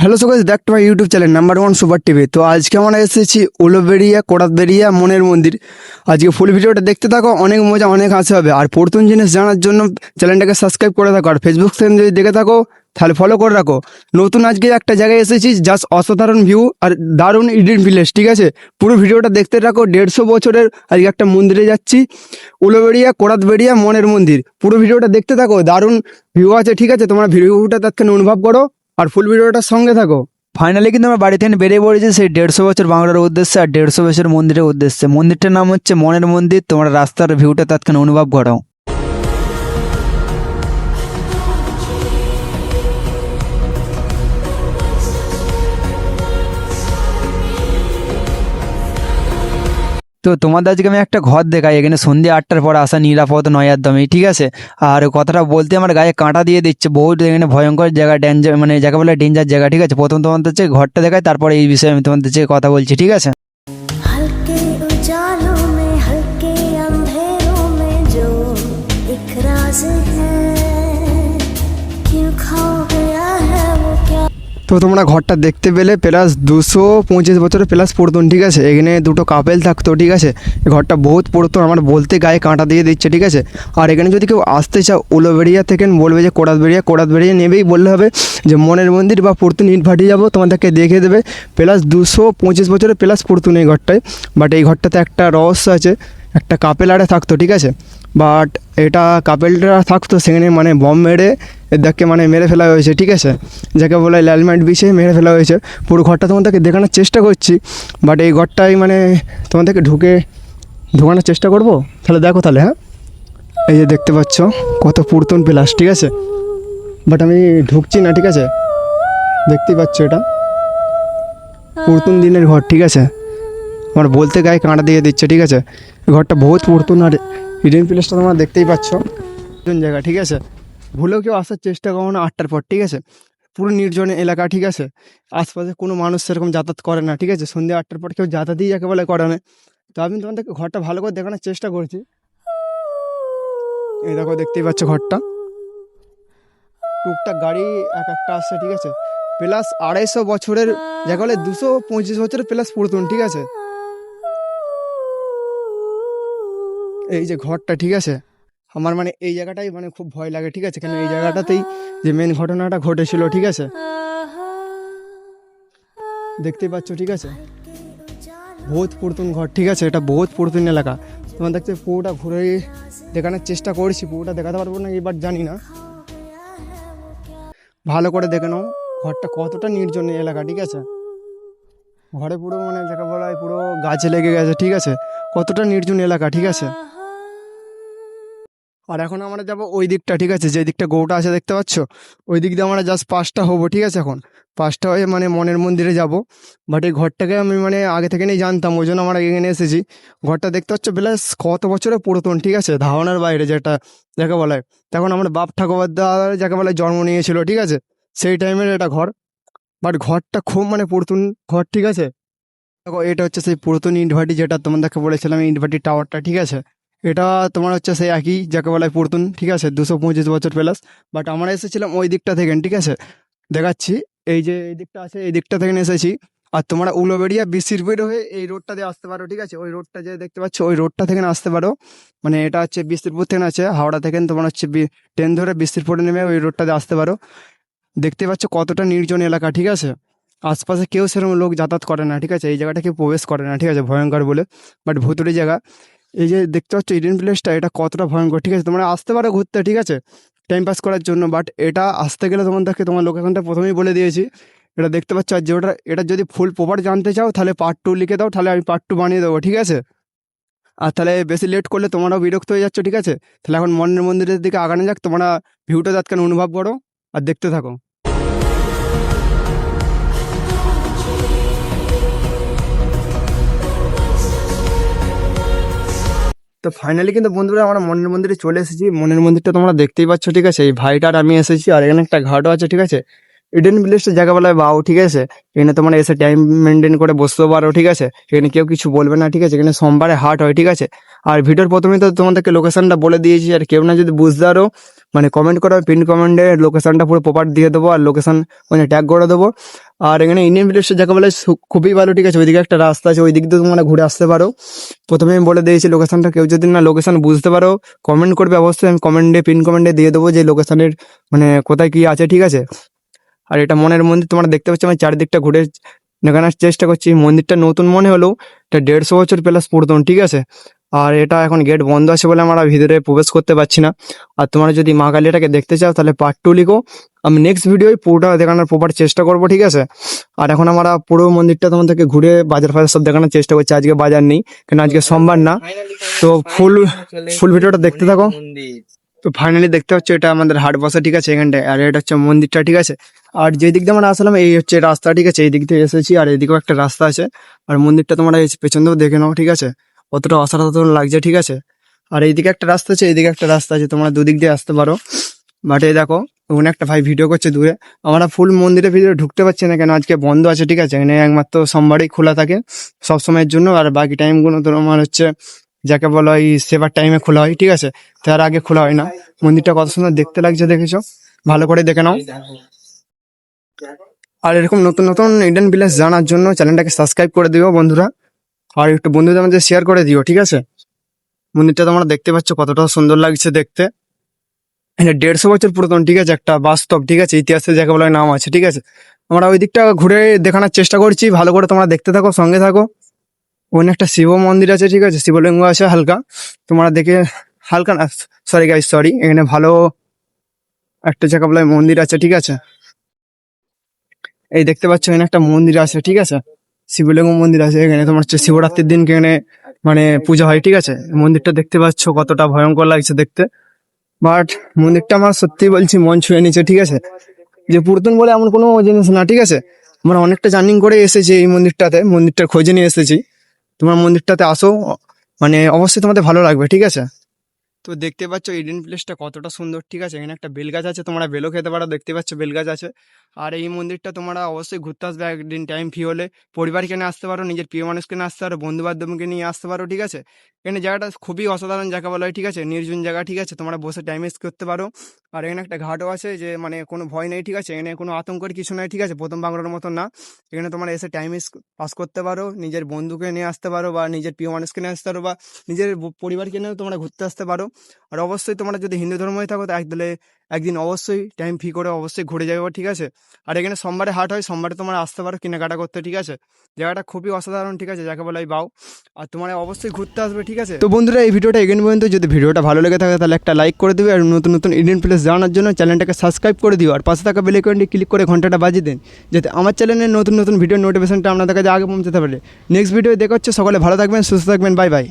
Hello so guys, back to my YouTube channel number 1 super TV. তো আজকে আমরা এসেছি উলুবেড়িয়া কোড়াতবেড়িয়া মনের মন্দির। আজকে ফুল ভিডিওটা দেখতে থাকো, অনেক মজা অনেক হাসি হবে। আর প্রথম জিনিস জানার জন্য চ্যানেলটাকে সাবস্ক্রাইব করে থাকো, আর ফেসবুক থেকে যদি দেখে থাকো তাহলে ফলো করে রাখো। নতুন আজকে একটা জায়গায় এসেছি, জাস্ট অসাধারণ ভিউ আর দারুণ ইডেন ভিলেজ, ঠিক আছে? পুরো ভিডিওটা দেখতে থাকো। 150 বছরের আজকে একটা মন্দিরে যাচ্ছি, উলুবেড়িয়া কোড়াতবেড়িয়া মনের মন্দির। পুরো ভিডিওটা দেখতে থাকো, দারুণ ভিউ আছে, ঠিক আছে? তোমরা ভিডিওটা তৎক্ষণ অনুভব করো আর ফুল ভিডিওটার সঙ্গে থাকো। ফাইনালি কিন্তু আমরা বাড়ি থেকে বেরিয়ে পড়েছি সেই 150 বছর বাংলার উদ্দেশ্যে আর 150 বছর মন্দিরের উদ্দেশ্যে। মন্দিরটার নাম হচ্ছে মনের মন্দির। তোমরা রাস্তার ভিউটা তৎক্ষণ অনুভব করো। তো তোমাদের আজকে আমি একটা ঘর দেখাই, এখানে সন্ধ্যে 8টার পর আসা নিরাপদ নয় একদমই, ঠিক আছে? আর কথাটা বলতে আমার গায়ে কাঁটা দিয়ে দিচ্ছে, বহুত এখানে ভয়ঙ্কর জায়গা, ডেঞ্জার মানে যাকে বলে ডেঞ্জার জায়গা, ঠিক আছে? প্রথম তোমাদের হচ্ছে ঘরটা দেখায়, তারপরে এই বিষয়ে আমি তোমাদের হচ্ছে কথা বলছি, ঠিক আছে? हल्के उजालों में हल्के अंधेरों में जो एक राज है क्यों खो गया है वो क्या। তো তোমরা ঘরটা দেখতে পেলে, প্লাস 225 বছরের প্লাস পুরাতন, ঠিক আছে? এখানে দুটো কাপেল থাকতো, ঠিক আছে? এই ঘরটা বহুত পুরাতন, আমার বলতে গায়ে কাঁটা দিয়ে দিচ্ছে, ঠিক আছে? আর এখানে যদি কেউ আসতে চাও উলুবেড়িয়া থেকে, বলবে যে কোড়াতবেড়িয়া নেবেই বললে হবে যে মনের মন্দির বা পুরাতন ইট ভাটি যাবো, তোমাদেরকে দেখে দেবে। প্লাস 225 বছরের প্লাস পুরাতন এই ঘরটায়। বাট এই ঘরটাতে একটা রহস্য আছে, একটা কাপেল আরে থাকতো, ঠিক আছে? বাট এটা কাপেলটা থাকতো সেখানে মানে বম মেরে এদেরকে মানে মেরে ফেলা হয়েছে, ঠিক আছে? যাকে বলে ল্যালমাইট বিষে মেরে ফেলা হয়েছে। পুরো ঘরটা তোমাদেরকে দেখানোর চেষ্টা করছি, বাট এই ঘরটাই মানে তোমাদেরকে ঢোকানোর চেষ্টা করব। তাহলে দেখো তাহলে, হ্যাঁ, এই যে দেখতে পাচ্ছ কত পুরাতন প্লাস, ঠিক আছে? বাট আমি ঢুকছি না, ঠিক আছে? দেখতেই পাচ্ছ এটা পুরাতন দিনের ঘর, ঠিক আছে? আমার বলতে গায়ে কাঁটা দিয়ে দিচ্ছে, ঠিক আছে? ঘরটা বহুত পুরাতন আর ইডেন প্লেসটা তোমরা দেখতেই পাচ্ছ, নতুন জায়গা, ঠিক আছে? ভুলেও কেউ আসার চেষ্টা করো না 8টার পর, ঠিক আছে? পুরো নির্জন এলাকা, ঠিক আছে? আশপাশে কোনো মানুষ সেরকম যাতায়াত করে না, ঠিক আছে? সন্ধ্যে 8টার পর কেউ যাতায়াতই যাকে বলে করে না। তো আমি তোমাদেরকে ঘরটা ভালো করে দেখানোর চেষ্টা করছি। এই দেখো, দেখতেই পাচ্ছ ঘরটা, টুকটাক গাড়ি এক একটা আসছে, ঠিক আছে? প্লাস 250 বছরের, যাকে বলে 225 বছরের প্লাস পুরাতন, ঠিক আছে? এই যে ঘরটা, ঠিক আছে? আমার মানে এই জায়গাটাই মানে খুব ভয় লাগে, ঠিক আছে? কেন এই জায়গাটাতেই যে মেন ঘটনাটা ঘটেছিল, ঠিক আছে? দেখতেই পাচ্ছ, ঠিক আছে? বহুত পুরাতন ঘর, ঠিক আছে? এটা বহুত পুরাতন এলাকা। তোমার দেখতে পুরোটা ঘুরে দেখানোর চেষ্টা করছি, পুরোটা দেখাতে পারবো না এবার জানি না, ভালো করে দেখে নাও ঘরটা কতটা নির্জন এলাকা, ঠিক আছে? ঘরে পুরো মানে যাকে বলা হয় পুরো গাছে লেগে গেছে, ঠিক আছে? কতটা নির্জন এলাকা, ঠিক আছে? আর এখন আমরা যাবো ওই দিকটা, ঠিক আছে? যে দিকটা গৌটা আছে দেখতে পাচ্ছ, ওই দিক দিয়ে আমরা জাস্ট 5টা হবো, ঠিক আছে? এখন 5টা হয়ে মানে মনের মন্দিরে যাব। বাট এই ঘরটাকে আমি মানে আগে থেকে নিয়ে জানতাম, ওই জন্য আমরা এখানে এসেছি। ঘরটা দেখতে পাচ্ছ প্লাস কত বছরের পুরাতন, ঠিক আছে? ধারণার বাইরে, যেটা যাকে বলা হয় তখন আমরা বাপ ঠাকুরদার যাকে বলে জন্ম নিয়েছিল, ঠিক আছে? সেই টাইমের এটা ঘর। বাট ঘরটা খুব মানে পুরাতন ঘর, ঠিক আছে? দেখো, এটা হচ্ছে সেই পুরাতন ইটভাটি, যেটা তোমাদেরকে বলেছিলাম ইটভাটি টাওয়ারটা, ঠিক আছে? এটা তোমার হচ্ছে সেই একই যাকে বলা হয় পুরাতন, ঠিক আছে? 225 বছর প্লাস। বাট আমরা এসেছিলাম ওই দিকটা থেকে, ঠিক আছে? দেখাচ্ছি, এই যে এই দিকটা আছে, এই দিকটা থেকে এসেছি। আর তোমরা উলুবেড়িয়া বিসিরপুর হয়ে এই রোডটা দিয়ে আসতে পারো, ঠিক আছে? ওই রোডটা যে দেখতে পাচ্ছ ওই রোডটা থেকে আসতে পারো। মানে এটা হচ্ছে বিসিরপুর থেকে আছে, হাওড়া থেকে তোমার হচ্ছে ট্রেন ধরে বিসিরপুরে নেমে ওই রোডটা দিয়ে আসতে পারো। দেখতে পাচ্ছ কতটা নির্জন এলাকা, ঠিক আছে? আশপাশে কেউ সেরকম লোক যাতায়াত করে না, ঠিক আছে? এই জায়গাটা কেউ প্রবেশ করে না, ঠিক আছে? ভয়ঙ্কর বলে, বাট ভুতুড়ি জায়গা। এই যে দেখতে পাচ্ছ ইডেন প্লেসটা, এটা কতটা ভয়ঙ্কর, ঠিক আছে? তোমরা আসতে পারো ঘুরতে, ঠিক আছে? টাইম পাস করার জন্য। বাট এটা আসতে গেলে তোমাদেরকে তোমার লোকেশনটা প্রথমেই বলে দিয়েছি, এটা দেখতে পাচ্ছ। আর যে এটা যদি ফুল প্রপার জানতে চাও তাহলে পার্ট 2 লিখে দাও, তাহলে আমি পার্ট 2 বানিয়ে দেবো, ঠিক আছে? আর তাহলে বেশি লেট করলে তোমরাও বিরক্ত হয়ে যাচ্ছ, ঠিক আছে? তাহলে এখন মনের মন্দিরের দিকে আগানো যাক, তোমরা ভিউটা যাতখান অনুভব করো আর দেখতে থাকো। তো ফাইনালি কিন্তু বন্ধুরা আমরা মনের মন্দিরে চলে এসেছি। মনের মন্দিরটা তোমরা দেখতেই পাচ্ছ, ঠিক আছে? এই ভাইটা আর আমি এসেছি, আর এখানে একটা ঘাটও আছে, ঠিক আছে? ইডেন ভিলেজটা জায়গা বলা হয় বাউ, ঠিক আছে। এখানে তোমরা এসে টাইম মেনটেন করে বসতে পারো, ঠিক আছে। এখানে কেউ কিছু বলবে না, ঠিক আছে। এখানে সোমবারে হাট হয়, ঠিক আছে। আর ভিডিওর প্রথমেই তো তোমাদেরকে লোকেশনটা বলে দিয়েছি, আর কেউ না যদি বুঝতে পারো মানে কমেন্ট করো, পিন কমেন্টে লোকেশনটা পুরো প্রপার দিয়ে দেবো, আর লোকেশন মানে ট্যাগ করে দেবো। আর এখানে ইন্ডিয়ান ভিলেজটা জায়গা বলে খুবই ভালো, ঠিক আছে। ওইদিকে একটা রাস্তা আছে, ওই দিক দিয়ে তোমরা ঘুরে আসতে পারো। প্রথমে আমি বলে দিয়েছি লোকেশনটা, কেউ যদি না লোকেশন বুঝতে পারো কমেন্ট করবে অবশ্যই, আমি কমেন্টে পিন কমেন্টে দিয়ে দেবো যে লোকেশনের মানে কোথায় কি আছে, ঠিক আছে। আর এটা মনের মন্দির, তোমরা দেখতে পাচ্ছ আমি চারিদিকটা ঘুরে দেখানোর চেষ্টা করছি। মন্দিরটা নতুন মনে হলেও এটা 150 বছর প্লাস পুরাতন, ঠিক আছে। আর এটা এখন গেট বন্ধ আছে বলে আমরা ভিতরে প্রবেশ করতে পারছি না। আর তোমরা যদি মা কালীটাকে দেখতে চাও তাহলে পার্ট 2 লিখো, আমি নেক্সট ভিডিওয় পুরোটা দেখানোর প্রপার চেষ্টা করবো, ঠিক আছে। আর এখন আমরা পুরো মন্দিরটা তোমাদেরকে ঘুরে বাজার ফাজার সব দেখানোর চেষ্টা করছি। আজকে বাজার নেই, কেন আজকে সোমবার না। তো ফুল ভিডিওটা দেখতে থাকো। তো ফাইনালি দেখতে পাচ্ছ এটা আমাদের হাট বসা, ঠিক আছে, এখানটায়। আর এটা হচ্ছে মন্দিরটা, ঠিক আছে। আর যে দিক দিয়ে আমরা আসলাম এই হচ্ছে রাস্তা, ঠিক আছে। এই দিক দিয়ে এসেছি, আর এদিকেও একটা রাস্তা আছে। আর মন্দিরটা তোমরা এই পেছন দিয়েও দেখে নাও, ঠিক আছে, কতটা অসাধারণ লাগছে, ঠিক আছে। আর এইদিকে একটা রাস্তা আছে, এইদিকে একটা রাস্তা আছে, তোমরা দুদিক দিয়ে আসতে পারো। বাট এই দেখো ওখানে একটা ভাই ভিডিও করছে দূরে। আমরা ফুল মন্দিরের ভিতরে ঢুকতে পারছি না, কেন আজকে বন্ধ আছে, ঠিক আছে। এখানে একমাত্র সোমবারই খোলা থাকে সব সময়ের জন্য, আর বাকি টাইমগুলো তোমার হচ্ছে যাকে বলা হয় সেবার টাইমে খোলা হয়, ঠিক আছে। তার আগে খোলা হয় না। মন্দিরটা কত সুন্দর দেখতে লাগছে, দেখেছো? ভালো করে দেখে নাও। আর এরকম নতুন নতুন ইডেন ভিলেজ জানার জন্য চ্যানেলটাকে সাবস্ক্রাইব করে দিও বন্ধুরা, আর একটু বন্ধুদের মধ্যে শেয়ার করে দিও, ঠিক আছে। মন্দিরটা তোমরা দেখতে পাচ্ছ কতটা সুন্দর লাগছে দেখতে। এটা 150 বছর পুরাতন, ঠিক আছে, একটা বাস্তব, ঠিক আছে, ইতিহাসের যাকে বলা হয় নাম আছে, ঠিক আছে। আমরা ওই দিকটা ঘুরে দেখানোর চেষ্টা করছি, ভালো করে তোমরা দেখতে থাকো, সঙ্গে থাকো। ওখানে একটা শিব মন্দির আছে, ঠিক আছে, শিবলিঙ্গ আছে হালকা, তোমরা দেখে হালকা না, সরি গাইস সরি, এখানে ভালো একটা জায়গা বলা হয় মন্দির আছে, ঠিক আছে। এই দেখতে পাচ্ছ এখানে একটা মন্দির আছে, ঠিক আছে, শিবলিঙ্গ মন্দির আছে এখানে। তোমার হচ্ছে শিবরাত্রির দিন এখানে মানে পূজা হয়, ঠিক আছে। মন্দিরটা দেখতে পাচ্ছ কতটা ভয়ঙ্কর লাগছে দেখতে, বাট মন্দিরটা আমার সত্যি বলছি মন ছুঁয়ে নিচ্ছে, ঠিক আছে। যে পুরাতন বলে এমন কোনো জিনিস না, ঠিক আছে। আমরা অনেকটা জার্নি করে এসেছি এই মন্দিরটাতে, মন্দিরটার খোঁজে নিয়ে এসেছি। তোমার মন্দিরটাতে আসো, মানে অবশ্যই তোমাদের ভালো লাগবে, ঠিক আছে। তো দেখতে পাচ্ছ ইডেন প্লেসটা কতটা সুন্দর, ঠিক আছে। এখানে একটা বেল গাছ আছে, তোমরা বেলও খেতে পারো, দেখতে পাচ্ছ বেল গাছ আছে। আর এই মন্দিরটা তোমরা অবশ্যই ঘুরতে আসবে একদিন টাইম ফ্রি হলে। পরিবারকে নিয়ে আসতে পারো, নিজের প্রিয় মানুষকে নিয়ে আসতে পারো, বন্ধু বান্ধবকে নিয়ে আসতে পারো, ঠিক আছে। এখানে জায়গাটা খুবই অসাধারণ জায়গা বলা হয়, ঠিক আছে, নির্জন জায়গা, ঠিক আছে। তোমরা বসে টাইম ওয়েস্ট করতে পারো। আর এখানে একটা ঘাটও আছে, যে মানে কোনো ভয় নেই, ঠিক আছে। এখানে কোনো আতঙ্কের কিছু নেই, ঠিক আছে, প্রথম বাংলার মতো না। এখানে তোমরা এসে টাইম পাস করতে পারো, নিজের বন্ধুকে নিয়ে আসতে পারো, বা নিজের প্রিয় মানুষকে নিয়ে আসতে পারো, বা নিজের পরিবারকে নিয়েও তোমরা ঘুরতে আসতে পারো। আর অবশ্যই তোমরা যদি হিন্দু ধর্মই থাকো তাহলে একদিন অবশ্যই টাইম ফ্রি করে অবশ্যই ঘুরে যাবে, ঠিক আছে। আর এখানে সোমবারে হাট হয়, সোমবারে তোমরা আসতে পারো কেনাকাটা করতে, ঠিক আছে। জায়গাটা খুবই অসাধারণ, ঠিক আছে, যাকে বলা হয় বাউ। আর তোমরা অবশ্যই ঘুরতে আসবে, ঠিক আছে। তো বন্ধুরা এই ভিডিওটা এখানে পর্যন্ত, যদি ভিডিওটা ভালো লেগে থাকে তাহলে একটা লাইক করে দিবে, আর নতুন নতুন ইন্ডিয়ান প্লেস জানার জন্য চ্যানেলটাকে সাবস্ক্রাইব করে দিও, আর পাশে থাকা বেল আইকনটি ক্লিক করে ঘন্টাটা বাজিয়ে দিন, যাতে আমার চ্যানেলের নতুন নতুন ভিডিও নোটিফিকেশনটা আপনাদের কাছে আগে পৌঁছাতে পারে। নেক্সট ভিডিও দেখা হচ্ছে, সকলে ভালো থাকবেন, সুস্থ থাকবেন, বাই বাই।